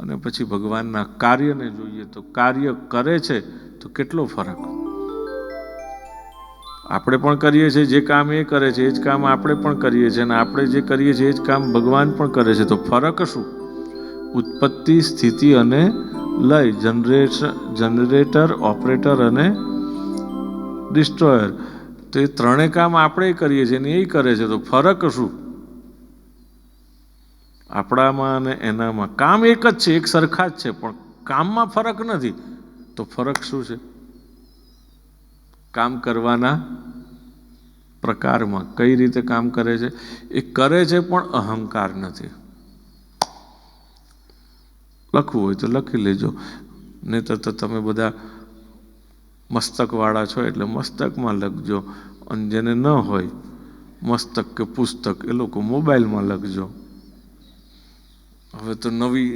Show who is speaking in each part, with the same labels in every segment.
Speaker 1: અને પછી ભગવાનના કાર્યને જોઈએ તો કાર્ય કરે છે તો કેટલો ફરક. આપણે પણ કરીએ છીએ જે કામ એ કરે છે એ જ કામ આપણે પણ કરીએ છીએ, અને આપણે જે કરીએ છીએ એ જ કામ ભગવાન પણ કરે છે. તો ફરક શું? ઉત્પત્તિ, સ્થિતિ અને લય, જનરેટર, ઓપરેટર અને ડિસ્ટ્રોયર. તો એ ત્રણેય કામ આપણે કરીએ છીએ અને એ કરે છે. તો ફરક શું? આપણામાં અને એનામાં કામ એક જ છે, એક સરખા જ છે, પણ કામમાં ફરક નથી. તો ફરક શું છે? કામ કરવાના પ્રકારમાં. કઈ રીતે કામ કરે છે? એ કરે છે પણ અહંકાર નથી. લખવું હોય તો લખી લેજો, નહીતર તો તમે બધા મસ્તકવાળા છો એટલે મસ્તકમાં લખજો, અને જેને ન હોય મસ્તક કે પુસ્તક એ લોકો મોબાઈલમાં લખજો. હવે તો નવી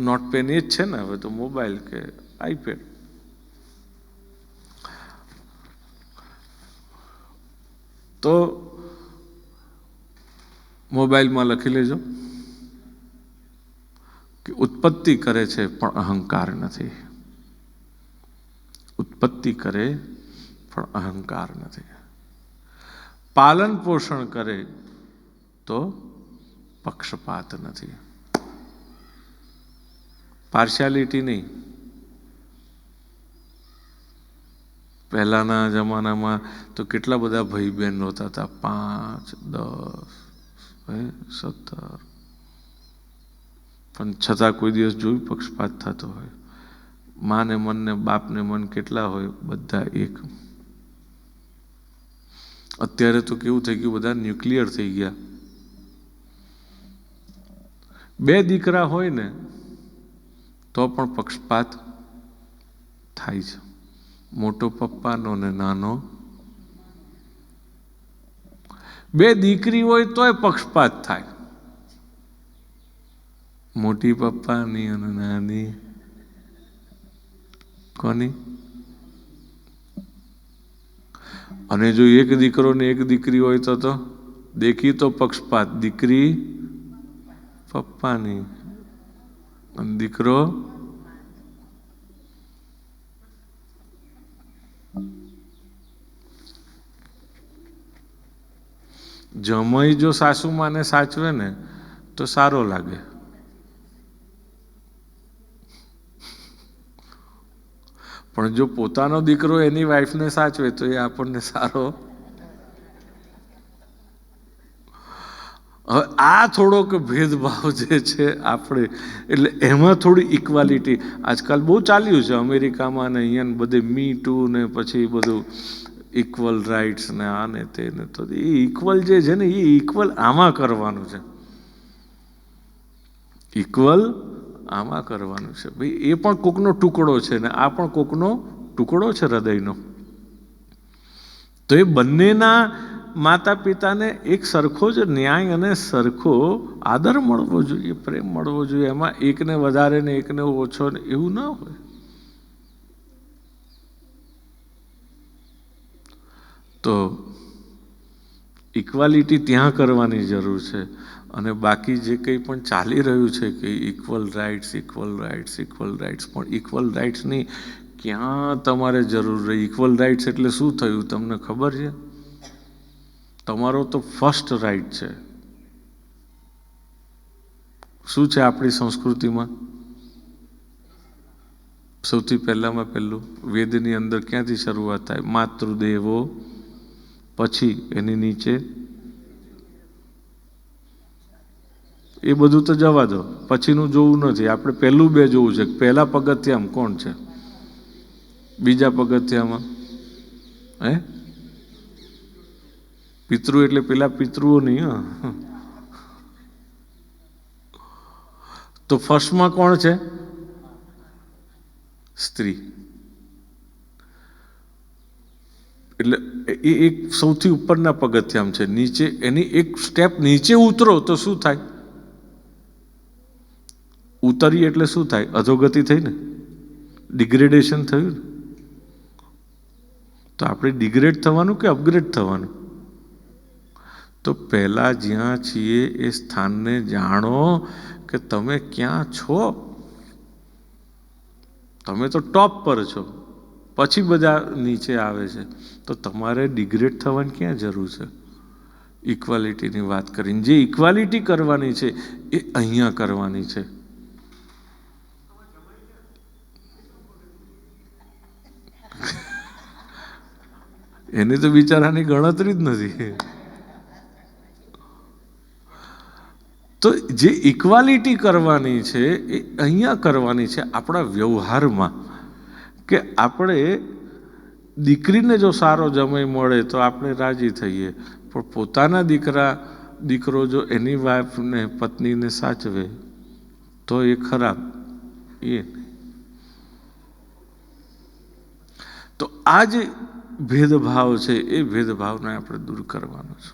Speaker 1: નોટપેન એ જ છે ને, હવે તો મોબાઈલ કે આઈપેડ. તો મોબાઈલમાં લખી લેજો કે ઉત્પત્તિ કરે છે પણ અહંકાર નથી. ઉત્પત્તિ કરે પણ અહંકાર નથી. પાલન પોષણ કરે તો પક્ષપાત નથી. પાર્શિયાલિટી નહીં. પહેલાના જમાનામાં તો કેટલા બધા ભાઈ બહેન હોતા હતા, 5, 10, 17, પણ છતાં કોઈ દિવસ જોયું પક્ષપાત થતો હોય? માને મન ને બાપને મન કેટલા હોય? બધા એક. અત્યારે તો કેવું થઈ ગયું, બધા ન્યુક્લિયર થઈ ગયા. 2 દીકરા હોય ને તો પણ પક્ષપાત થાય છે. મોટો પપ્પાનો ને નાનો. 2 દીકરી હોય તોય પક્ષપાત થાય. મોટી પપ્પાની અને નાની કોની? અને જો એક દીકરો ને એક દીકરી હોય તો દેખી તો પક્ષપાત. દીકરી પપ્પાની અને દીકરો જમાઈ જો સાસુમાને સાચવે ને તો સારો લાગે, પણ જો પોતાનો દીકરો એની વાઈફને સાચવે તો એ આપણને સારો. હવે આ થોડોક ભેદભાવ જે છે આપણે, એટલે એમાં થોડી ઇક્વાલિટી આજકાલ બહુ ચાલ્યું છે અમેરિકામાં ને અહીંયા બધે મી ટુ ને પછી બધું ઇક્વલ રાઇટ્સ ને આ ને તે ને. તો એ ઇક્વલ જે છે ને એ ઇક્વલ આમાં કરવાનું છે. ઇક્વલ આમાં કરવાનું છે ભાઈ. એ પણ કોકનો ટુકડો છે ને આ પણ કોકનો ટુકડો છે હૃદયનો. તો એ બંનેના માતા પિતાને એક સરખો જ ન્યાય અને સરખો આદર મળવો જોઈએ, પ્રેમ મળવો જોઈએ. એમાં એકને વધારે ને એકને ઓછો ને એવું ના હોય. તો ઇક્વાલિટી ત્યાં કરવાની જરૂર છે. અને બાકી જે કંઈ પણ ચાલી રહ્યું છે કે equal rights, equal rights, equal rights, પણ ઇક્વલ રાઇટ્સની ક્યાં તમારે જરૂર રહી? ઇક્વલ રાઇટ્સ એટલે શું થયું તમને ખબર છે? તમારો તો ફર્સ્ટ રાઇટ છે. શું છે આપણી સંસ્કૃતિમાં? સૌથી પહેલામાં પહેલું વેદની અંદર ક્યાંથી શરૂઆત થાય? માતૃદેવો, પછી એની નીચે એ બધું તો જવા દો, પછીનું જોવું નથી. આપણે પહેલું 2 જોવું છે. પહેલા પગથિયામાં કોણ છે? બીજા પગથિયામાં હે પિતૃ એટલે પેલા પિતૃઓ નહીં. તો ફર્સ્ટમાં કોણ છે? સ્ત્રી. એટલે એ એક સૌથી ઉપરના પગથિયામાં છે. નીચે એની એક સ્ટેપ નીચે ઉતરો તો શું થાય? ઉતરી એટલે શું થાય? અધોગતિ થઈ ને, ડિગ્રેડેશન થયું. તો આપણે ડિગ્રેડ થવાનું કે અપગ્રેડ થવાનું? તો તો પહેલાં જ્યાં છીએ એ સ્થાનને જાણો કે તમે ક્યાં છો. તમે તો ટોપ પર છો, પછી બધા નીચે આવે છે. તો તમારે ડિગ્રેડ થવાની ક્યાં જરૂર છે? ઇક્વાલિટીની વાત કરીને જે ઇક્વાલિટી કરવાની છે એ અહીંયા કરવાની છે. એની તો બિચારાની ગણતરી જ નથી. તો જે ઇક્વાલિટી કરવાની છે એ અહીંયા કરવાની છે, આપણા વ્યવહારમાં. કે આપણે દીકરીને જો સારો જમાઈ મળે તો આપણે રાજી થઈએ, પણ પોતાના દીકરો જો એની વાઈફને પત્નીને સાચવે તો એ ખરાબ. એ તો આ જે ભેદભાવ છે એ ભેદભાવને આપણે દૂર કરવાનો છે.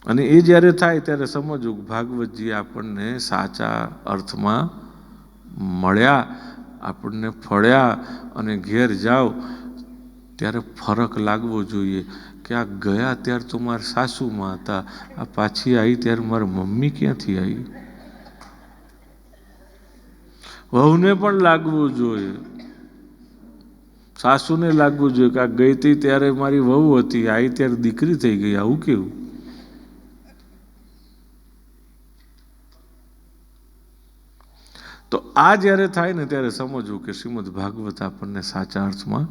Speaker 1: અને એ જ્યારે થાય ત્યારે સમજવું ભાગવતજી આપણને સાચા અર્થમાં મળ્યા, આપણને ફળ્યા. અને ઘેર જાઓ ત્યારે ફરક લાગવો જોઈએ કે આ ગયા ત્યારે તો મારા સાસુમાં હતા, આ પાછી આવી ત્યારે મારી મમ્મી ક્યાંથી આવી. વહુને પણ લાગવું જોઈએ, સાસુને લાગવું જોઈએ કે આ ગઈ હતી ત્યારે મારી વહુ હતી, આવી ત્યારે દીકરી થઈ ગઈ. આવું કેવું? તો આ જ્યારે થાય ને ત્યારે સમજવું કે શ્રીમદ ભાગવત આપણને સાચા અર્થમાં